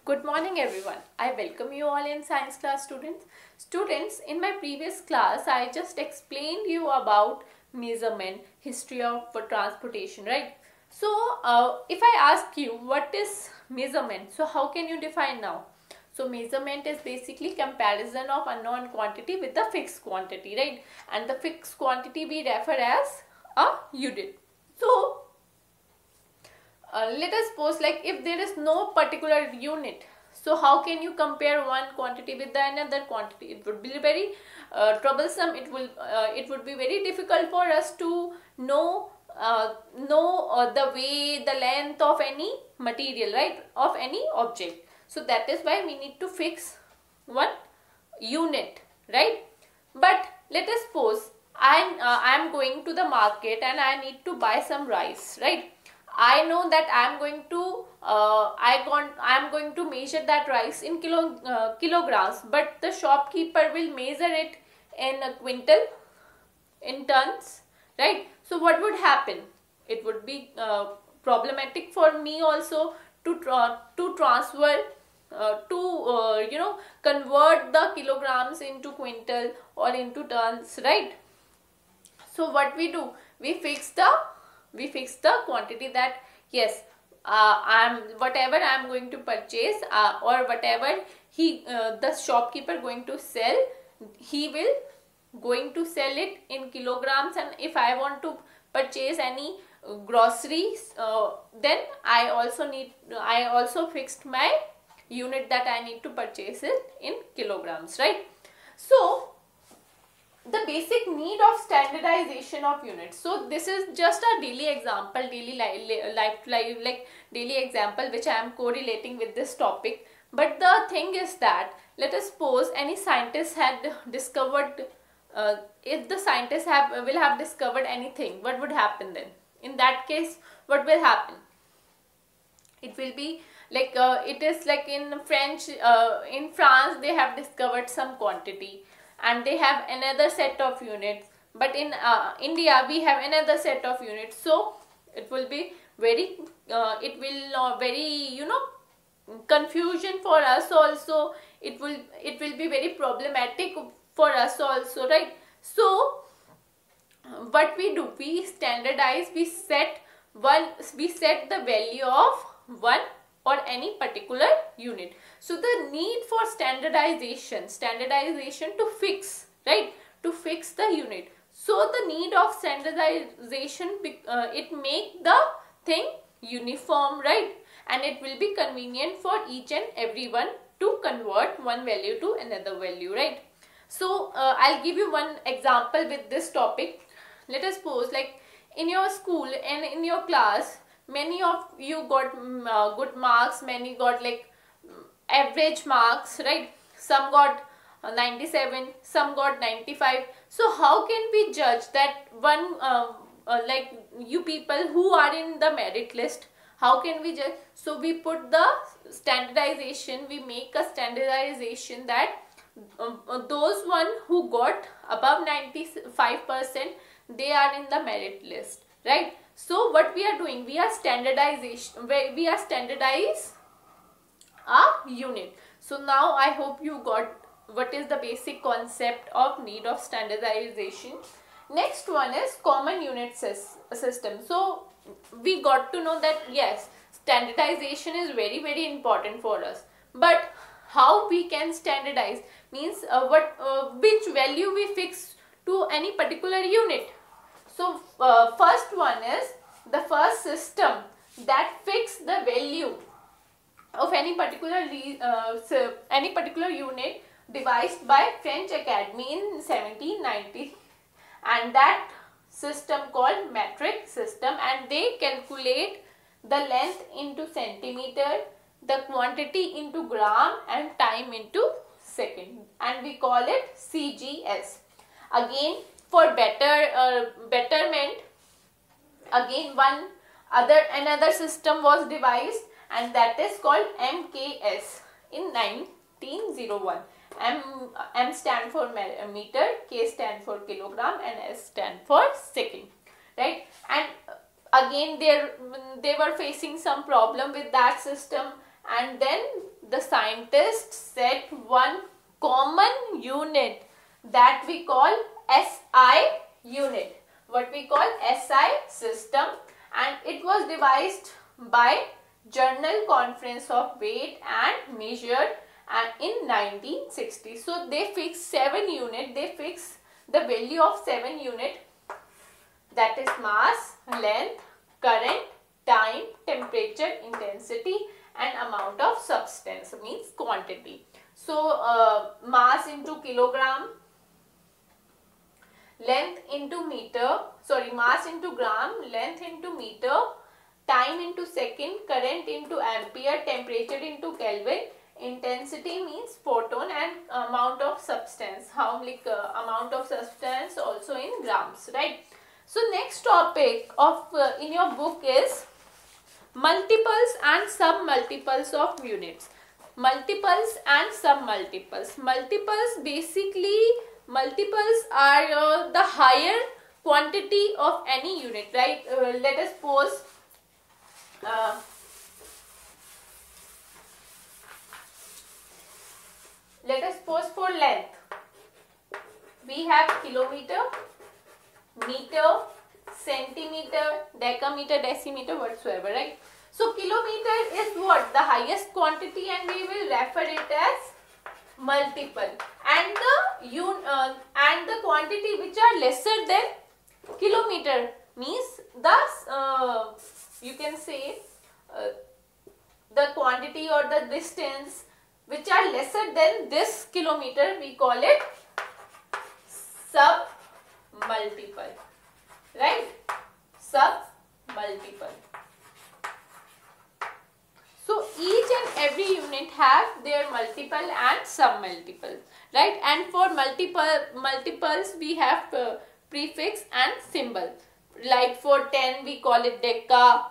Good morning everyone. I welcome you all in science class students. Students, in my previous class I just explained you about measurement, history of transportation, right? So if I ask you what is measurement, so how can you define now? So measurement is basically comparison of unknown quantity with the fixed quantity, right? And the fixed quantity we refer as a unit. So let us suppose, like, if there is no particular unit, so how can you compare one quantity with the another quantity? It would be very troublesome. It would be very difficult for us to know the weight, the length of any material, right, of any object. So that is why we need to fix one unit, right? But let us suppose I am going to the market and I need to buy some rice, right? I know that I am going to measure that rice in kilograms, but the shopkeeper will measure it in a quintal, in tons, right? So what would happen? It would be problematic for me also to transfer convert the kilograms into quintal or into tons, right? So what we do, we fix the quantity that yes, whatever I am going to purchase or whatever the shopkeeper going to sell, he will going to sell it in kilograms. And if I want to purchase any groceries, then I also fixed my unit that I need to purchase it in kilograms, right? So the basic need of standardization of units. So this is just a daily example, daily example which I am correlating with this topic. But the thing is that, let us suppose any scientist had discovered, if the scientists will have discovered anything, what would happen then? In that case, what will happen? It will be like it is like in France they have discovered some quantity and they have another set of units, but in India we have another set of units. So it will be very confusion for us also. It will be very problematic for us also, right? So what we do, we standardize, we set the value of one or any particular unit. So the need for standardization to fix, right, to fix the unit. So the need of standardization, it make the thing uniform, right, and it will be convenient for each and everyone to convert one value to another value, right? So I'll give you one example with this topic. Let us suppose, like, in your school and in your class, many of you got good marks, many got like average marks, right? Some got 97, some got 95. So how can we judge that one like you people who are in the merit list, how can we judge? So we put the standardization, we make a standardization that those one who got above 95%, they are in the merit list, right? So what we are doing, we are standardize a unit. So now I hope you got what is the basic concept of need of standardization. Next one is common unit system. So we got to know that yes, standardization is very, very important for us. But how we can standardize means which value we fix to any particular unit. So first one is the first system that fix the value of any particular unit devised by French Academy in 1790, and that system called metric system, and they calculate the length into centimeter, the quantity into gram, and time into second, and we call it CGS. Again, for betterment, again another system was devised, and that is called MKS in 1901. M stand for meter, K stand for kilogram, and S stand for second, right? And again they were facing some problem with that system, and then the scientists set one common unit that we call SI unit, what we call SI system, and it was devised by Journal Conference of Weight and Measure in 1960. So they fix 7 unit, they fix the value of 7 unit, that is mass, length, current, time, temperature, intensity and amount of substance, means quantity. So mass into kilogram, length into meter, sorry, mass into gram, length into meter, time into second, current into ampere, temperature into Kelvin, intensity means photon, and amount of substance, how like amount of substance also in grams, right? So next topic of in your book is multiples and sub-multiples of units. Multiples and sub-multiples. Multiples, basically multiples are the higher quantity of any unit, right? Let us suppose for length we have kilometer, meter, centimeter, decameter, decimeter, whatsoever, right? So kilometer is what? The highest quantity, and we will refer it as multiple, and the quantity which are lesser than kilometer means thus you can say the quantity or the distance which are lesser than this kilometer, we call it sub multiple, right? Sub multiple. So each and every unit have their multiple and sub multiple, right? And for multiples we have prefix and symbol. Like for 10 we call it deca,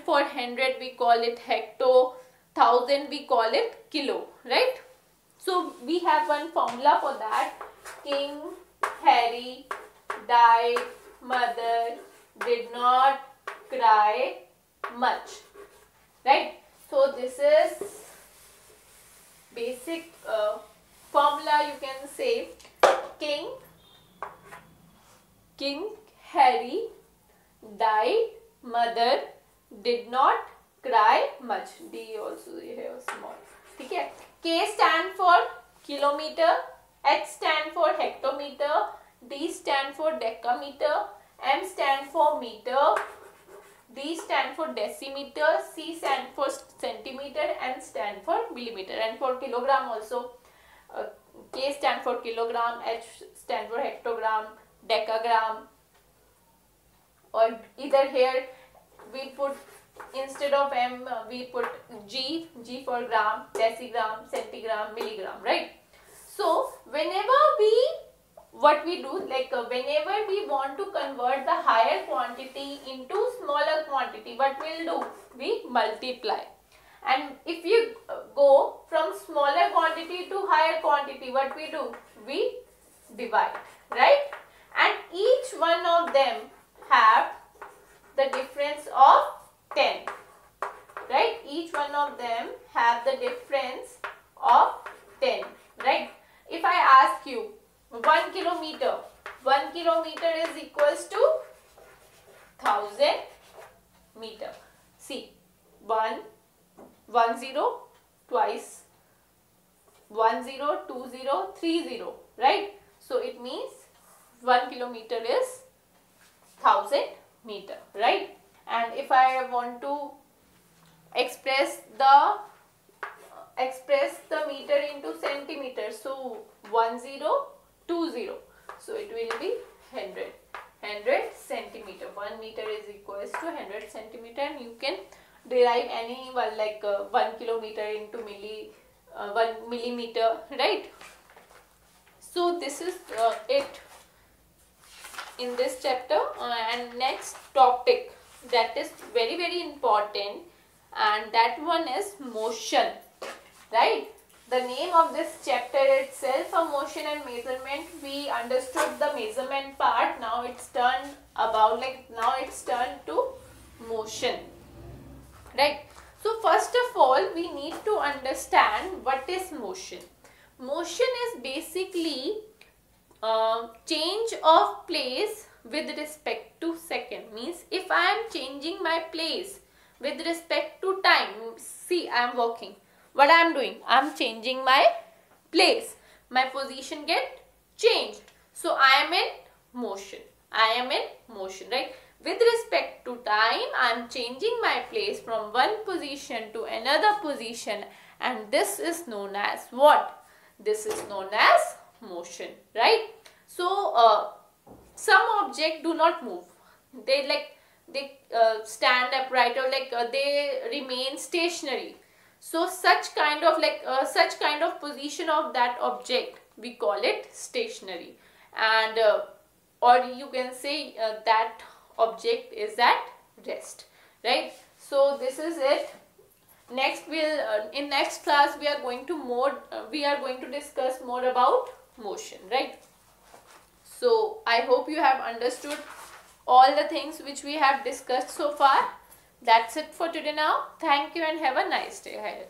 for 100 we call it hecto, 1000 we call it kilo, right? So we have one formula for that. King Harry died, mother did not cry much, right? So this is basic formula, you can say. King Harry died, mother did not cry much. D also here small. Okay. K stand for kilometer, H stand for hectometer, D stand for decameter, M stand for meter, D stand for decimeter, C stand for centimeter, and stand for millimeter. And for kilogram also, K stand for kilogram, H stand for hectogram, decagram, or either here we put instead of M we put G for gram, decigram, centigram, milligram, right? So whenever what we do, like whenever we want to convert the higher quantity into smaller quantity, what we'll do? We multiply. And if you go from smaller quantity to higher quantity, what we do? We divide, right? And each one of them have the difference of 10, right? Each one of them have the difference of 10, right? If I ask you 1 kilometer is equals to 1000 meter. See, 1 0 twice, 1 0 2 0 3 0, right? So it means 1 kilometer is 1000 meter, right? And if I want to express the meter into centimeters, so 1020, so it will be 100 centimeter. 1 meter is equals to 100 centimeter, and you can derive any one, like 1 kilometer into 1 millimeter, right? So this is it in this chapter. And next topic that is very, very important, and that one is motion, right? The name of this chapter itself, a motion and measurement. We understood the measurement part. Now it's turned to motion, right? So first of all, we need to understand what is motion. Motion is basically change of place with respect to second. Means if I am changing my place with respect to time, see I am walking, what I am doing, I am changing my place, my position get changed, so I am in motion, I am in motion, right? With respect to time, I am changing my place from one position to another position, and this is known as what? This is known as motion, right? So some objects do not move, they stand upright, or they remain stationary. So such kind of position of that object, we call it stationary, and or you can say that object is at rest, right? So this is it. Next in next class we are going to discuss more about motion, right? So I hope you have understood all the things which we have discussed so far. That's it for today now. Thank you and have a nice day ahead.